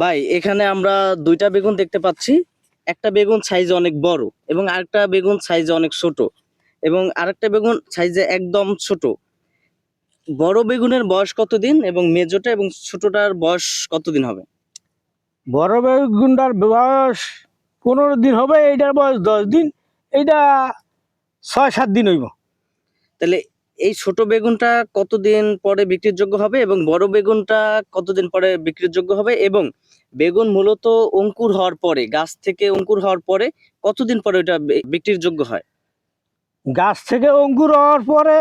ভাই এখানে আমরা দুইটা বেগুন দেখতে পাচ্ছি। একটা বেগুন সাইজে অনেক বড় এবং আরেকটা বেগুন সাইজে অনেক ছোট এবং আরেকটা বেগুন সাইজে একদম ছোট। বড় বেগুনের বয়স কতদিন এবং মেজোটা এবং ছোটটার বয়স কতদিন হবে? বড় বেগুনটার বয়স 15 দিন হবে, এইটার বয়স 10 দিন, এইটা 6-7 দিন হইব। তাহলে এই ছোট বেগুনটা কতদিন পরে বিক্রির যোগ্য হবে এবং বড় বেগুনটা কতদিন পরে বিক্রির যোগ্য হবে? এবং বেগুন মূলত অঙ্কুর হওয়ার পরে, গাছ থেকে অঙ্কুর হওয়ার পরে কতদিন পরে ওটা বিক্রির যোগ্য হয়? গাছ থেকে অঙ্কুর হওয়ার পরে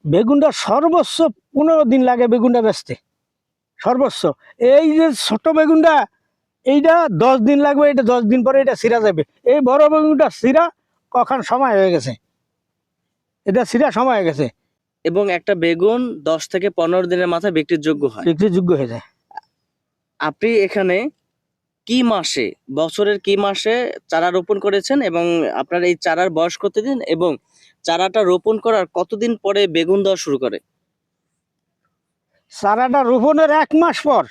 বেগুনটা সর্বোচ্চ 15 দিন লাগে বেগুনটা বেচতে, সর্বোচ্চ। এই যে ছোট বেগুনটা, এইটা 10 দিন লাগবে, এটা 10 দিন পরে এটা ছিঁড়া যাবে। এই বড় বেগুনটা ছিঁড়া কখন সময় হয়ে গেছে, এটা ছিঁড়া সময় হয়ে গেছে, এবং একটা বেগুন 10 থেকে 15 দিনের মাথায় বিক্রির যোগ্য হয়। বিক্রির যোগ্য হয়ে যায়। আপনি এখানে কি মাসে, বছরের কি মাসে চারা রোপণ করেছেন এবং আপনার এই চারার বয়স কতদিন এবং চারাটা রোপণ করার কতদিন পরে বেগুন দেওয়া শুরু করে? চারাটা রোপণের 1 মাস পর।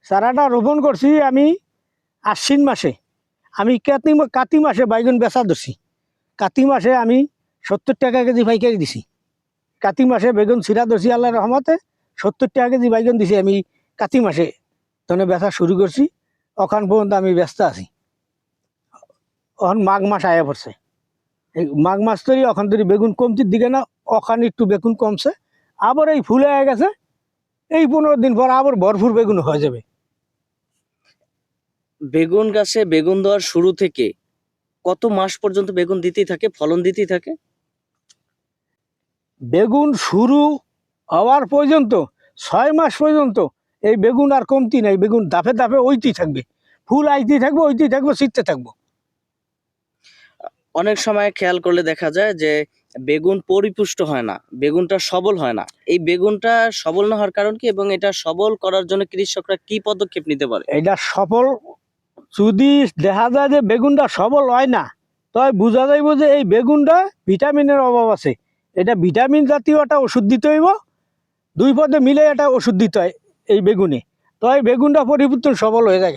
চারাটা রোপণ করছি আমি আশ্বিন মাসে। আমি কাতি মাসে বাইগুন বেচা ধরছি। কাতি মাসে আমি 70 টাকা কেজি পাইকারি দিছি। কাতি মাসে বেগুন ছিঁড়া ধরছি, আল্লাহর রহমতে 70 টাকা কেজি বাইগুন দিছি আমি কাতি মাসে। তখন বেচা শুরু করছি, ওখান পর্যন্ত আমি ব্যস্ত আছি। ওখান মাঘ মাস আয়া পড়ছে, এই মাঘ মাস তৈরি ওখান তৈরি বেগুন কমতির দিকে না, ওখানে একটু বেগুন কমছে। আবার এই ফুলে হয়ে গেছে, এই 15 দিন পর আবার ভরপুর বেগুন হয়ে যাবে। বেগুন গাছে বেগুন দেওয়ার শুরু থেকে কত মাস পর্যন্ত বেগুন দিতেই থাকে, ফলন দিতেই থাকে? বেগুন শুরু হওয়ার পর্যন্ত 6 মাস পর্যন্ত এই বেগুন আর কমতি নাই, বেগুন দাফে দাফে ওইতেই থাকবে, ফুল আইতেই থাকবো, ওইতেই থাকবো, ছিটতে থাকবো। অনেক সময় খেয়াল করলে দেখা যায় যে বেগুন পরিপুষ্ট হয় না, বেগুনটা সবল হয় না। এই বেগুনটা সবল না হওয়ার কারণ কি এবং এটা সবল করার জন্য কৃষকরা কি পদক্ষেপ নিতে পারে? এটা সফল, যদি দেখা যায় যে বেগুনটা সবল হয় না, তাই বোঝা যাইব যে এই বেগুনটা ভিটামিনের অভাব আছে। এটা ভিটামিন জাতীয় একটা ওষুধ দিতে হইব, 2 পদে মিলে একটা ওষুধ দিতে হয় এই বেগুনে, তাই বেগুনটা পরিবর্তন সবল হয়ে যায়।